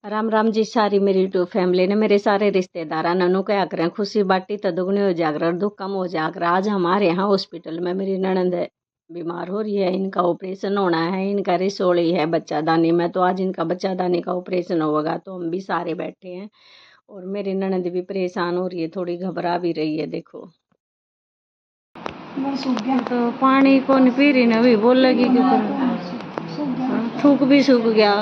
राम राम जी। सारी मेरी YouTube family ने, मेरे सारे रिश्तेदार ननू क्या करें, खुशी बाटी तो दुगनी हो जाकर और दुख कम हो जाकर। आज हमारे यहाँ हॉस्पिटल में मेरी ननंद बीमार हो रही है, इनका ऑपरेशन होना है, इनका रिसोली है बच्चा दानी में, तो आज इनका बच्चा दानी का ऑपरेशन होगा, तो हम भी सारे बैठे हैं और मेरी ननंद भी परेशान हो रही है, थोड़ी घबरा भी रही है। देखो तो पानी कौन पी रही ना, अभी बोल लगी कि थूक भी सूख गया।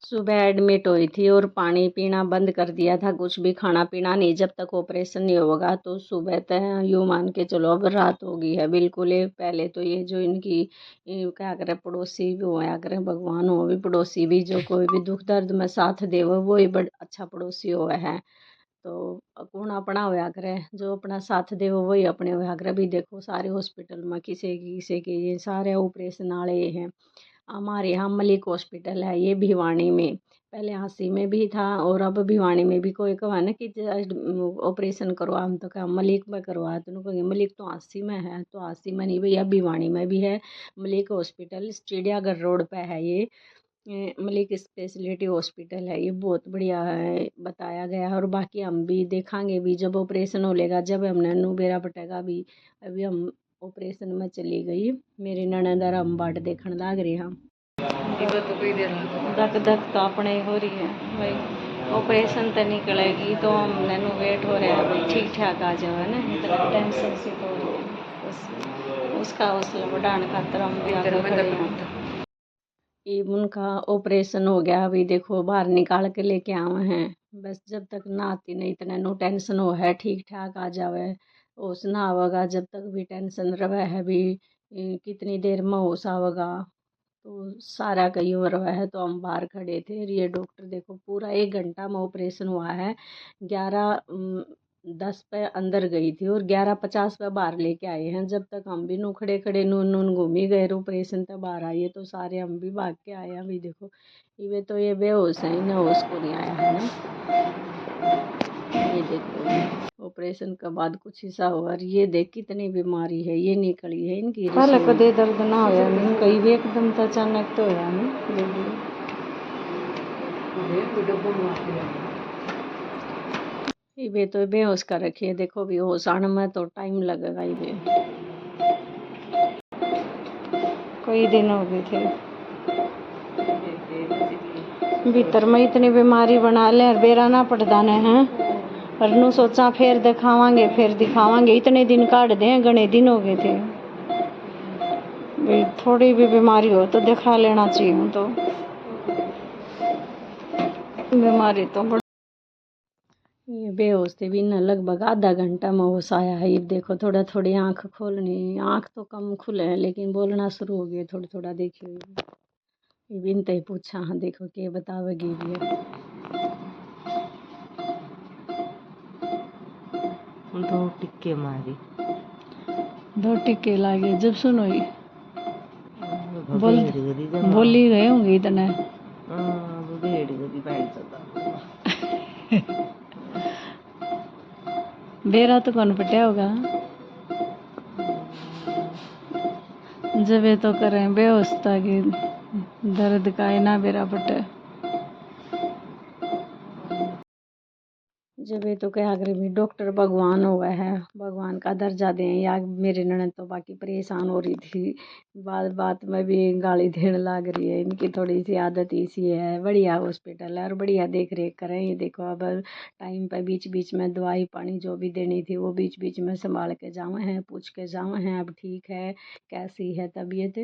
सुबह एडमिट हुई थी और पानी पीना बंद कर दिया था, कुछ भी खाना पीना नहीं, जब तक ऑपरेशन नहीं होगा। तो सुबह तक यूँ मान के चलो अब रात हो गई है बिल्कुल। पहले तो ये जो इनकी क्या करें, पड़ोसी भी होया करें, भगवान हो भी पड़ोसी भी, जो कोई भी दुख दर्द में साथ दे वो ही बड़ा अच्छा पड़ोसी हुआ है। तो कौन अपना होया करे, जो अपना साथ दे वही अपने होया करे। भी देखो सारे हॉस्पिटल में किसी के ये सारे ऑपरेशन वाले हैं। हमारे यहाँ मलिक हॉस्पिटल है, ये भिवानी में, पहले हांसी में भी था और अब भिवानी में भी। कोई कहा ना कि ऑपरेशन करवा, हम तो क्या मलिक में करवा, तो कहेंगे मलिक तो हांसी में है, तो हांसी में नहीं भैया, भिवानी में भी है मलिक हॉस्पिटल, चिड़ियाघर रोड पे है ये मलिक स्पेशलिटी हॉस्पिटल है। ये बहुत बढ़िया है बताया गया है, और बाकी हम भी देखांगे भी जब ऑपरेशन हो लेगा, जब हमने नू बेरा पटेगा भी। अभी हम ऑपरेशन में चली गई मेरी ननद और हम बाट देखने लाग रहे हम। धक धक तो अपने हो रही है भाई, ऑपरेशन तो निकलेगी तो हमने नू वेट हो रहा है भाई, ठीक ठाक आ जाओ है ना, इतना टेंशन से तो हो रही है बस, उसका हौसला बढ़ाने खातर हम भी आगे खड़े हैं। ये उनका ऑपरेशन हो गया, अभी देखो बाहर निकाल के लेके आए हैं। बस जब तक ना आती नहीं इतना नो टेंशन हो है, ठीक ठाक आ जावे होश ना आवेगा, जब तक भी टेंशन रहे है भी कितनी देर में होश आवेगा। तो सारा कहीं हो रहा है, तो हम बाहर खड़े थे। ये डॉक्टर देखो पूरा 1 घंटा में ऑपरेशन हुआ है। 11:10 पे अंदर गई थी और 11:50 पे बाहर लेके आए हैं। जब तक हम भी नू खड़े खड़े नून नून घूमी गए, ऑपरेशन तक बाहर आई तो सारे हम भी भाग के आए। अभी देखो ये तो ये बेहोश है, इन्हें होश को नहीं आया है ना। ये देखो ऑपरेशन के बाद कुछ हिस्सा हुआ, और ये देख कितनी बीमारी है, ये निकली है इनकी। पहले कदे दर्द ना होया नहीं, कई भी एकदम तो अचानक तो होया नहीं। ये तो बेहोश कर रखी है, देखो भी होश आने में तो टाइम लगेगा। ये कई दिन हो गए थे भीतर में, इतनी बीमारी बना ले बेरा ना पड़दा ने हैं, पर नू सोचा फिर दिखावांगे फिर दिखावांगे, इतने दिन काट दें, घने दिन हो गए थे। भाई थोड़ी भी बीमारी हो तो दिखा लेना चाहिए, तो बीमारी तो ये बेहोश थे भी ना, लगभग आधा घंटा में होश आया है। ये देखो थोड़ा थोड़ी आंख खोलनी, आंख तो कम खुले हैं लेकिन बोलना शुरू हो गए थोड़ा थोड़ा। देखियो ये भी इनते ही पूछा, हाँ देखो के बतावेगी भी है। दो टिक्के मारी, 2 टिक्के लागे जब सुनो बोली गए होंगे इतने। बेरा तो कौन पटिया होगा, जब ये तो करें बेहोशता की दर्द का ना बेरा पटे। जब ये तो क्या करे भी, डॉक्टर भगवान हुआ है, भगवान का दर्जा दें। या मेरी ननद तो बाकी परेशान हो रही थी, बात बात में भी गाली देने लग रही है। इनकी थोड़ी सी आदत इसी है। बढ़िया हॉस्पिटल है और बढ़िया देख रेख करें। ये देखो अब टाइम पे बीच बीच में दवाई पानी जो भी देनी थी वो बीच बीच में संभाल के जावे हैं, पूछ के जावे हैं अब ठीक है कैसी है तबीयत,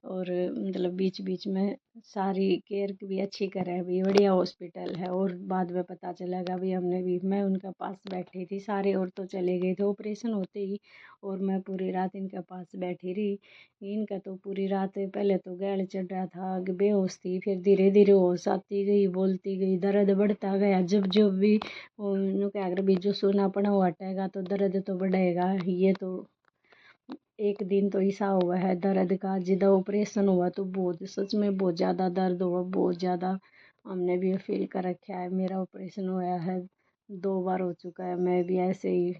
और मतलब बीच बीच में सारी केयर भी अच्छी करे भी। बढ़िया हॉस्पिटल है। और बाद में पता चलेगा भी, हमने भी, मैं उनके पास बैठी थी, सारे और तो चले गए थे ऑपरेशन होते ही, और मैं पूरी रात इनके पास बैठी रही। इनका तो पूरी रात पहले तो गैल चढ़ रहा था, बेहोश थी, फिर धीरे धीरे होश आती गई, बोलती गई, दर्द बढ़ता गया। जब जब भी क्या अगर भी जो सोनापना वो हटेगा तो दर्द तो बढ़ेगा। ये तो एक दिन तो ऐसा हुआ है दर्द का, जिदा ऑपरेशन हुआ तो बहुत सच में बहुत ज़्यादा दर्द हुआ, बहुत ज़्यादा। हमने भी फील कर रखा है, मेरा ऑपरेशन हुआ है 2 बार हो चुका है, मैं भी ऐसे ही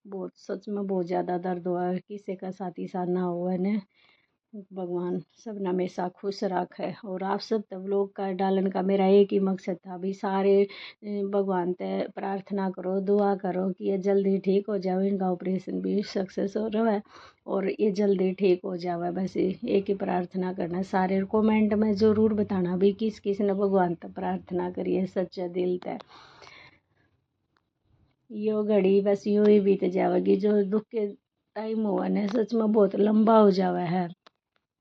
बहुत सच में बहुत ज़्यादा दर्द हुआ है। किसी का साथ ही साथ ना हुआ है ना, भगवान सब न हमेशा खुश रखे। और आप सब तब लोग का डालन का मेरा एक ही मकसद था भी सारे भगवान ते प्रार्थना करो, दुआ करो कि ये जल्दी ठीक हो जाए, इनका ऑपरेशन भी सक्सेस हो रहा है और ये जल्दी ठीक हो जाए। बस एक ही प्रार्थना करना। सारे कमेंट में ज़रूर बताना भी किस किस ने भगवान तक प्रार्थना करी है सच्चे दिल ते। यो घड़ी बस यूं ही बीत जाएगी। जो दुख के टाइम हुआ ना सच में बहुत लंबा हो जावा है।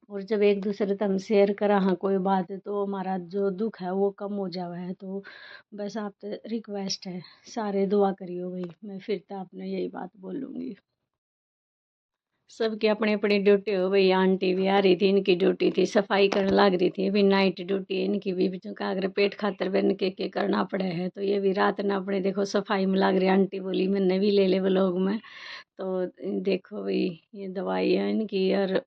और जब एक दूसरे तक हम शेयर करा हाँ कोई बात है तो हमारा जो दुख है वो कम हो जावा है। तो बस आप तो रिक्वेस्ट है सारे दुआ करियो भाई। मैं फिर तो आपने यही बात बोलूँगी। सबकी अपनी अपनी ड्यूटी हो भाई। आंटी भी आ रही थी, इनकी ड्यूटी थी सफाई करने लग रही थी। अभी नाइट ड्यूटी है इनकी भी का अगर पेट खातर बन के करना पड़े है तो ये भी रात ना अपने देखो सफाई में लग रही। आंटी बोली मैंने भी ले ले व्लॉग में। तो देखो भाई ये दवाई है इनकी और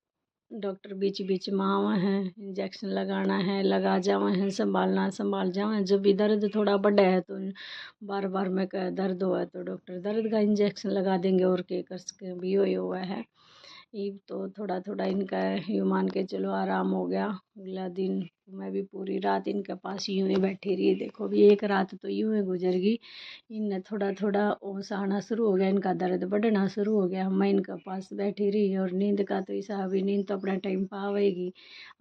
डॉक्टर बीच बीच में आवा हैं, इंजेक्शन लगाना है लगा जावा हैं, संभालना संभाल जावा। जब भी दर्द थोड़ा बढ़ा है तो बार बार मैं कह दर्द हुआ है तो डॉक्टर दर्द का इंजेक्शन लगा देंगे और के कर सके भी हुआ है। ये तो थोड़ा थोड़ा इनका यूँ मान के चलो आराम हो गया। अगला दिन मैं भी पूरी रात इनके पास यूं ही बैठी रही। देखो भी एक रात तो यूं ही गुजर गई। इनने थोड़ा थोड़ा होश आना शुरू हो गया, इनका दर्द बढ़ना शुरू हो गया। मैं इनके पास बैठी रही और नींद का तो हिसाब ही, नींद तो अपना टाइम पर आवेगी।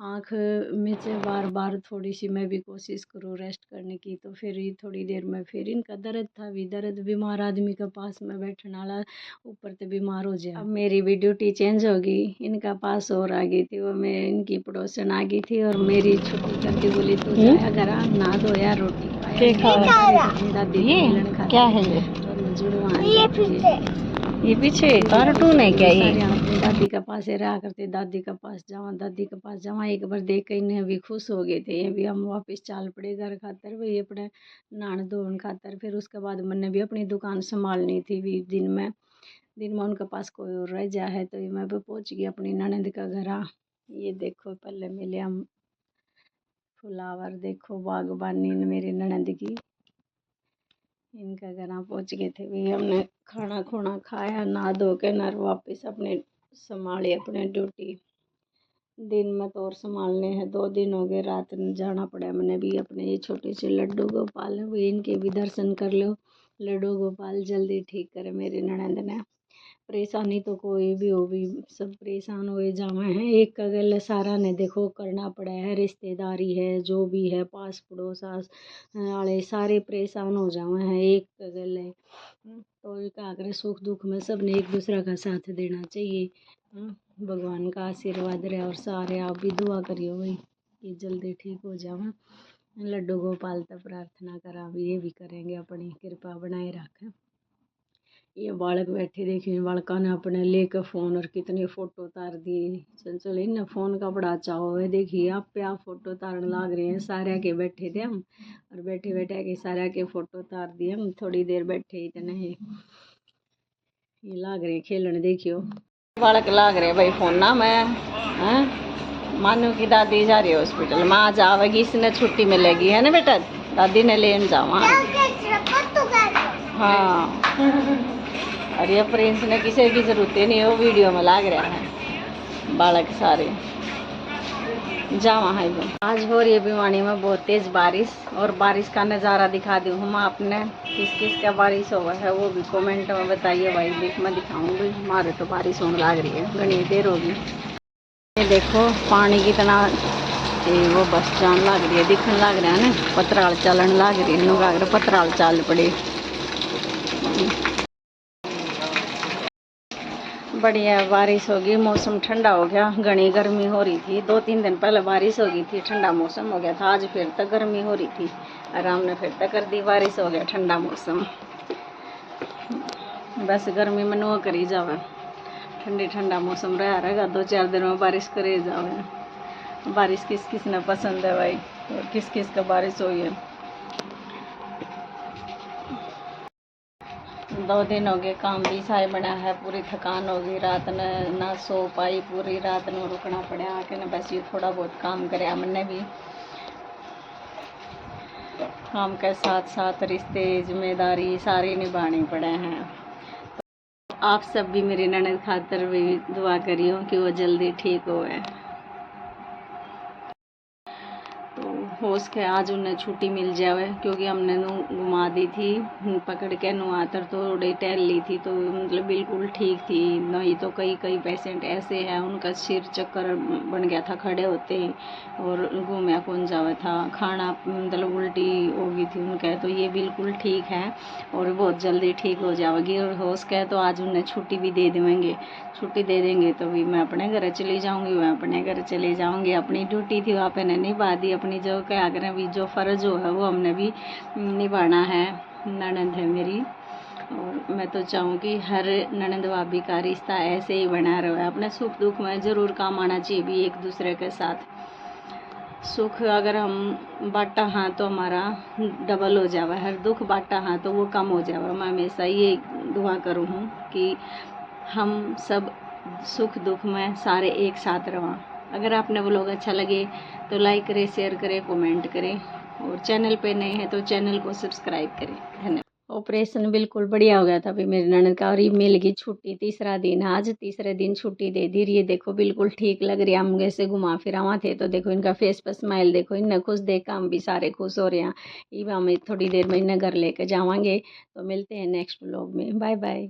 आँख में से बार बार थोड़ी सी मैं भी कोशिश करूँ रेस्ट करने की तो फिर ही थोड़ी देर में फिर इनका दर्द था भी। दर्द बीमार आदमी के पास में बैठने वाला ऊपर से बीमार हो जाए। अब मेरी भी ड्यूटी चेंज होगी। इनका पास और आ गई थी वो मैं इनकी पड़ोसन आ गई थी और मेरी छुट्टी करके बोली तू जाया घरा ना दो यार रोटी दादी क्या है ये पीछे कार्टून है क्या ये? अपनी दादी के पास रहा करते, दादी के पास जावा दादी के पास जावा। एक बार देख के इन्हें भी खुश हो गए थे। ये भी हम वापस चाल पड़े घर खातर वही अपने नहान धोन खातर। फिर उसके बाद मैंने भी अपनी दुकान संभालनी थी भी। दिन में उनके पास कोई और रह जा है तो ये मैं भी पहुंच गई अपनी ननद का घर। ये देखो पहले मिले हम फ्लावर, देखो बागबानी मेरी ननद की। इनका घर पहुंच गए थे भी। हमने खाना खुना खाया नहा धो के नर वापस अपने संभाले अपने ड्यूटी। दिन में तो और संभालने हैं 2 दिन हो गए। रात में जाना पड़ा मैंने भी अपने ये छोटे से लड्डू गोपाल है भी इनके भी दर्शन कर लो। लड्डू गोपाल जल्दी ठीक करे मेरी ननद ने। परेशानी तो कोई भी हो भी सब परेशान हुए जावे हैं। एक का गल सारा ने देखो करना पड़ा है, रिश्तेदारी है जो भी है पास पड़ोस वाले सारे परेशान हो जावे हैं। एक का गल है तो एक आकर सुख दुख में सब ने एक दूसरा का साथ देना चाहिए। भगवान का आशीर्वाद रहे और सारे आप भी दुआ करियो भाई कि जल्दी ठीक हो जावा। लड्डू गोपाल तक प्रार्थना करा भी ये भी करेंगे अपनी कृपा बनाए रखें। ये बालक बैठे देखिए बालका ने अपने लेकर फ़ोन और कितने फ़ोटो उतार दिए। चंचल इन फ़ोन का बड़ा चाव है। देखिए आप पे आप फ़ोटो उतारने लग रहे हैं। सारे के बैठे थे हम और बैठे बैठे के सारे के फ़ोटो उतार दिए हम। थोड़ी देर बैठे इतने ही ये लाग रहे खेलने। देखियो बालक लाग रहे भाई फ़ोन ना मैं हैं। मानू की दादी जा रही है हॉस्पिटल में आज आवेगी। इसने छुट्टी मिलेगी है ना बेटा, दादी ने लेने जावा। हाँ अरे प्रिंस ने किसी की जरूरत ही नहीं है। वो वीडियो में लाग रहा है बालक सारे जावा है। आज हो रही है भिवानी में बहुत तेज़ बारिश और बारिश का नज़ारा दिखा दूँ हम आपने। किस किस का बारिश हुआ है वो भी कमेंट में बताइए भाई। देख मैं दिखाऊंगी हमारे तो बारिश होने लग रही है घनी देर होगी। ये देखो पानी कितना वो बस जान लग रही है दिखने लग रहा है ना। पतराल चलन लग रही है नुगागर पतराल चल पड़े। बढ़िया बारिश होगी मौसम ठंडा हो गया। घनी गर्मी हो रही थी 2-3 दिन पहले बारिश हो गई थी ठंडा मौसम हो गया था। आज फिर तक गर्मी हो रही थी आराम ने फिर तक कर दी बारिश हो गया ठंडा मौसम। बस गर्मी में नो करी जावे ठंडी ठंडा मौसम रहेगा 2-4 दिन में बारिश करे जावे। बारिश किस किस ने पसंद है भाई और किस किस का बारिश हुई है। 2 दिन हो गए काम भी साय बना है। पूरी थकान हो गई रात ने ना सो पाई पूरी रात में रुकना पड़ा आके ना। बस ये थोड़ा बहुत काम करे हमने भी। काम के साथ साथ रिश्ते जिम्मेदारी सारी निभानी पड़े हैं। तो आप सब भी मेरी ननद खातर भी दुआ करियो कि वो जल्दी ठीक होए। होश के आज उन्हें छुट्टी मिल जावे, क्योंकि हमने नु घुमा दी थी पकड़ के नुआतर, थोड़ी टहल ली थी तो मतलब बिल्कुल ठीक थी। नहीं तो कई कई पेशेंट ऐसे हैं उनका सिर चक्कर बन गया था खड़े होते ही, और घूमया कौन जावे था, खाना मतलब उल्टी हो गई थी उनके। तो ये बिल्कुल ठीक है और बहुत जल्दी ठीक हो जाएगी। और हो सके तो आज उन्हें छुट्टी भी दे देंगे, छुट्टी दे देंगे तो भी मैं अपने घर चली जाऊंगी, मैं अपने घर चले जाऊंगी। अपनी ड्यूटी थी वहाँ पे निभा दी, अपनी जो क्या करें भी, जो फ़र्ज़ हो है वो हमने भी निभाना है। ननद है मेरी, और मैं तो चाहूँगी हर ननद भाभी का रिश्ता ऐसे ही बना रहे, अपने सुख दुख में ज़रूर काम आना चाहिए भी एक दूसरे के साथ। सुख अगर हम बांटा हाँ तो हमारा डबल हो जावा, हर दुख बांटा हाँ तो वो कम हो जावा। मैं हमेशा ये दुआ करूँ हूँ कि हम सब सुख दुख में सारे एक साथ रहें। अगर आपने व्लॉग अच्छा लगे तो लाइक करें, शेयर करें, कमेंट करें, और चैनल पे नए हैं तो चैनल को सब्सक्राइब करें। धन्यवाद। ऑपरेशन बिल्कुल बढ़िया हो गया था अभी मेरी ननद का, और ये मिल गई छुट्टी, तीसरा दिन, आज तीसरे दिन छुट्टी दे दी। ये देखो बिल्कुल ठीक लग रही है, हम ऐसे घुमा फिरावा थे तो देखो इनका फेस पर स्माइल देखो, इन्हें खुश देख हम भी सारे खुश हो रहे हैं। ये हम थोड़ी देर में इन्हें घर लेके जावांगे। तो मिलते हैं नेक्स्ट व्लॉग में, बाय बाय।